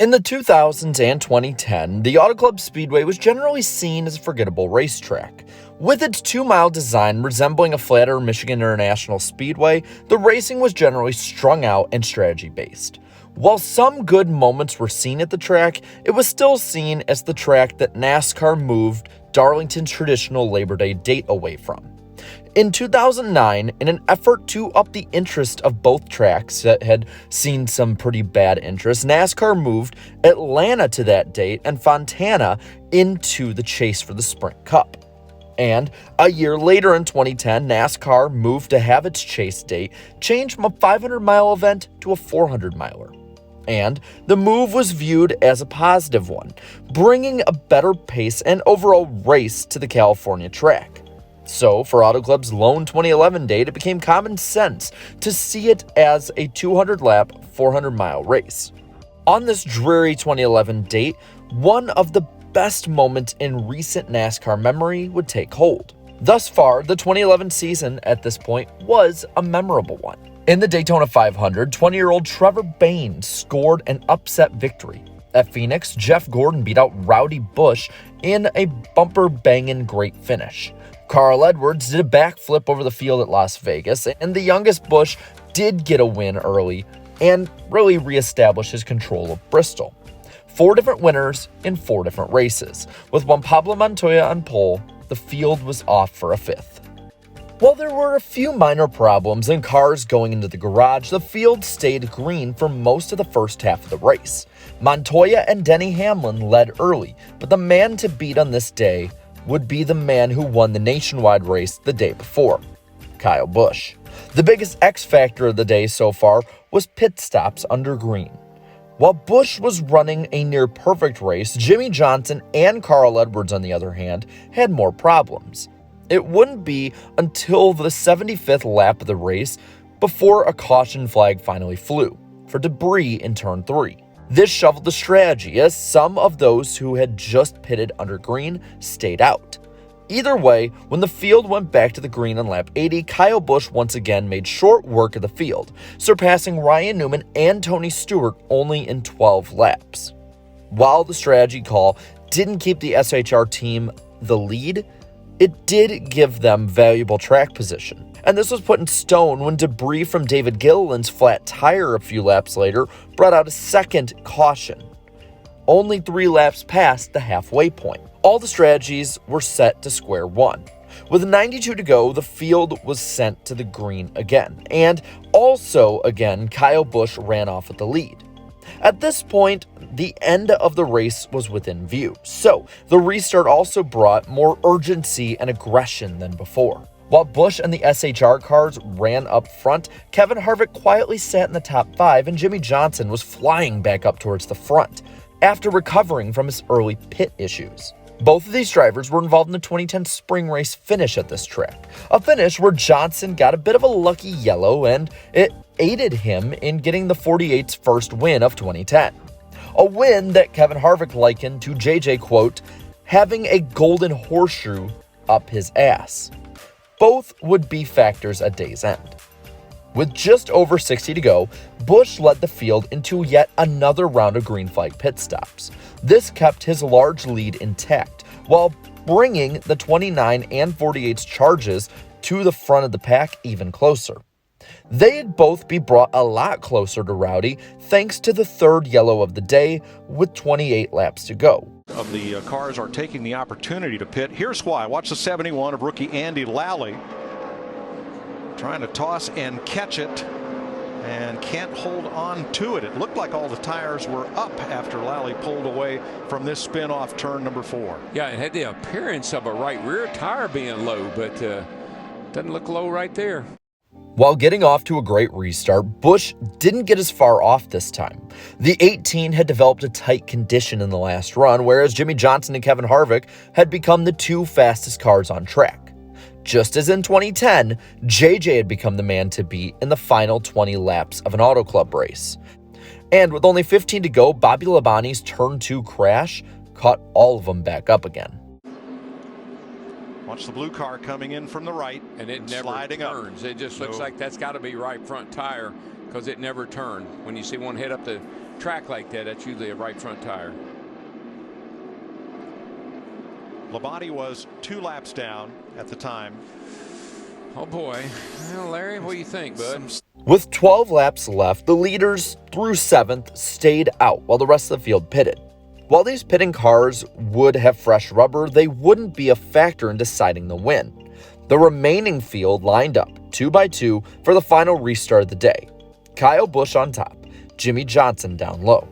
In the 2000s and 2010, the Auto Club Speedway was generally seen as a forgettable racetrack. With its 2-mile design resembling a flatter Michigan International Speedway, the racing was generally strung out and strategy-based. While some good moments were seen at the track, it was still seen as the track that NASCAR moved Darlington's traditional Labor Day date away from. In 2009, in an effort to up the interest of both tracks that had seen some pretty bad interest, NASCAR moved Atlanta to that date and Fontana into the chase for the Sprint Cup. And a year later in 2010, NASCAR moved to have its chase date changed from a 500-mile event to a 400-miler. And the move was viewed as a positive one, bringing a better pace and overall race to the California track. So, for Auto Club's lone 2011 date, it became common sense to see it as a 200-lap, 400-mile race. On this dreary 2011 date, one of the best moments in recent NASCAR memory would take hold. Thus far, the 2011 season at this point was a memorable one. In the Daytona 500, 20-year-old Trevor Bayne scored an upset victory. At Phoenix, Jeff Gordon beat out Rowdy Busch in a bumper-banging great finish. Carl Edwards did a backflip over the field at Las Vegas, and the youngest Busch did get a win early and really reestablish his control of Bristol. 4 different winners in 4 different races. With Juan Pablo Montoya on pole, the field was off for a 5th. While there were a few minor problems and cars going into the garage, the field stayed green for most of the first half of the race. Montoya and Denny Hamlin led early, but the man to beat on this day would be the man who won the nationwide race the day before, Kyle Busch. The biggest X factor of the day so far was pit stops under green. While Busch was running a near-perfect race, Jimmie Johnson and Carl Edwards, on the other hand, had more problems. It wouldn't be until the 75th lap of the race before a caution flag finally flew for debris in turn 3. This shoveled the strategy, as some of those who had just pitted under green stayed out. Either way, when the field went back to the green on lap 80, Kyle Busch once again made short work of the field, surpassing Ryan Newman and Tony Stewart only in 12 laps. While the strategy call didn't keep the SHR team the lead, it did give them valuable track position. And this was put in stone when debris from David Gilliland's flat tire a few laps later brought out a second caution, only 3 laps past the halfway point. All the strategies were set to square one. With 92 to go, the field was sent to the green again, and also again, Kyle Busch ran off with the lead. At this point, the end of the race was within view, so the restart also brought more urgency and aggression than before. While Busch and the SHR cars ran up front, Kevin Harvick quietly sat in the top 5 and Jimmie Johnson was flying back up towards the front after recovering from his early pit issues. Both of these drivers were involved in the 2010 spring race finish at this track, a finish where Johnson got a bit of a lucky yellow and it aided him in getting the 48's first win of 2010. A win that Kevin Harvick likened to JJ, quote, having a golden horseshoe up his ass. Both would be factors at day's end. With just over 60 to go, Busch led the field into yet another round of green flag pit stops. This kept his large lead intact, while bringing the 29 and 48's charges to the front of the pack even closer. They'd both be brought a lot closer to Rowdy thanks to the 3rd yellow of the day with 28 laps to go. Of the cars are taking the opportunity to pit. Here's why. Watch the 71 of rookie Andy Lally. Trying to toss and catch it and can't hold on to it. It looked like all the tires were up after Lally pulled away from this spin off turn number 4. Yeah, it had the appearance of a right rear tire being low, but doesn't look low right there. While getting off to a great restart, Busch didn't get as far off this time. The 18 had developed a tight condition in the last run, whereas Jimmie Johnson and Kevin Harvick had become the 2 fastest cars on track. Just as in 2010, JJ had become the man to beat in the final 20 laps of an Auto Club race. And with only 15 to go, Bobby Labonte's turn 2 crash caught all of them back up again. Watch the blue car coming in from the right. And it never turns. It just looks like that's got to be right front tire because it never turned. When you see one hit up the track like that, that's usually a right front tire. Labonte was 2 laps down at the time. Oh boy. Well, Larry, what do you think, bud? With 12 laps left, the leaders through 7th stayed out while the rest of the field pitted. While these pitting cars would have fresh rubber, they wouldn't be a factor in deciding the win. The remaining field lined up 2 by 2 for the final restart of the day. Kyle Busch on top, Jimmie Johnson down low.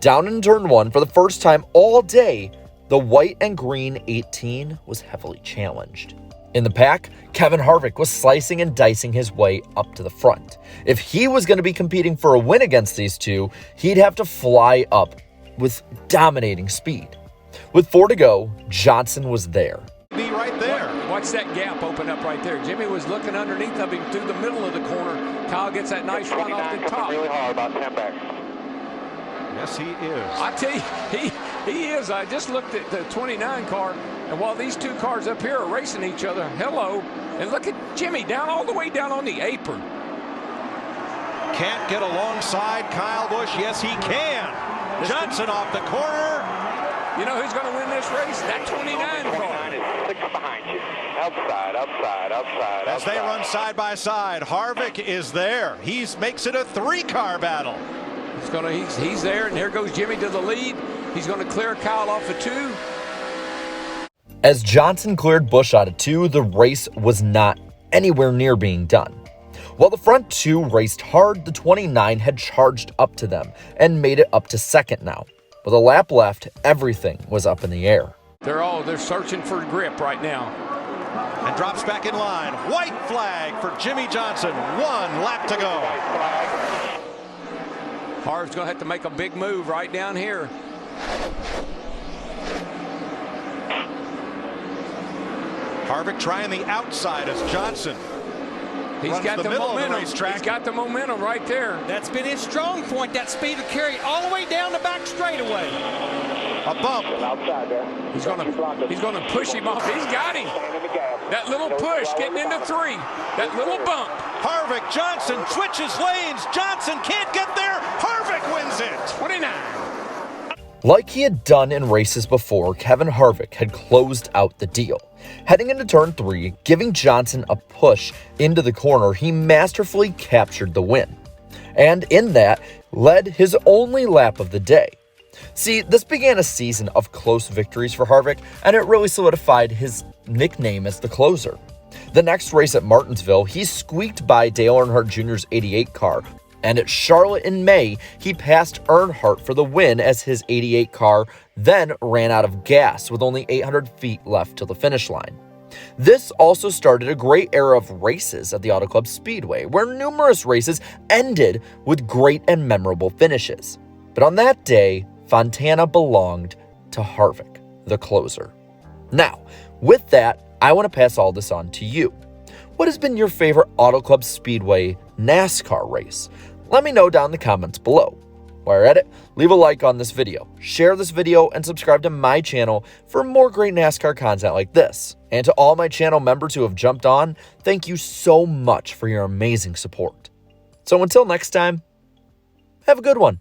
Down in turn 1 for the first time all day, the white and green 18 was heavily challenged. In the pack, Kevin Harvick was slicing and dicing his way up to the front. If he was going to be competing for a win against these two, he'd have to fly up with dominating speed. With 4 to go, Johnson was there. Be right there. Watch that gap open up right there. Jimmy was looking underneath of him through the middle of the corner. Kyle gets that nice run off the top. Really hard, about 10 back. Yes, he is. I tell you, he is. I just looked at the 29 car, and while these two cars up here are racing each other, hello, and look at Jimmy down all the way down on the apron. Can't get alongside Kyle Busch. Yes, he can. Johnson off the corner. You know who's going to win this race? That 29 car. 29 is 6 behind you. Outside, outside, outside. As they run side by side, Harvick is there. He makes it a 3-car battle. He's there, and there goes Jimmy to the lead. He's going to clear Kyle off of 2. As Johnson cleared Busch out of 2, the race was not anywhere near being done. While the front 2 raced hard, the 29 had charged up to them and made it up to 2nd now. With a lap left, everything was up in the air. They're searching for grip right now. And drops back in line. White flag for Jimmie Johnson. 1 lap to go. Harv's going to have to make a big move right down here. Harvick trying the outside as Johnson He's got the momentum. He's got the momentum right there. That's been his strong point, that speed of carry all the way down the back straightaway. A bump. Outside there. He's going to push him off. He's got him. That little push getting into 3. That little bump. Harvick, Johnson switches lanes. Johnson can't get there. Harvick wins it. 29. Like he had done in races before, Kevin Harvick had closed out the deal. Heading into turn 3, giving Johnson a push into the corner, he masterfully captured the win. And in that, led his only lap of the day. See, this began a season of close victories for Harvick, and it really solidified his nickname as the closer. The next race at Martinsville, he squeaked by Dale Earnhardt Jr.'s 88 car, and at Charlotte in May, he passed Earnhardt for the win as his 88 car then ran out of gas with only 800 feet left to the finish line. This also started a great era of races at the Auto Club Speedway, where numerous races ended with great and memorable finishes. But on that day, Fontana belonged to Harvick, the closer. Now, with that, I want to pass all this on to you. What has been your favorite Auto Club Speedway NASCAR race? Let me know down in the comments below. While you're at it, leave a like on this video, share this video, and subscribe to my channel for more great NASCAR content like this. And to all my channel members who have jumped on, thank you so much for your amazing support. So until next time, have a good one.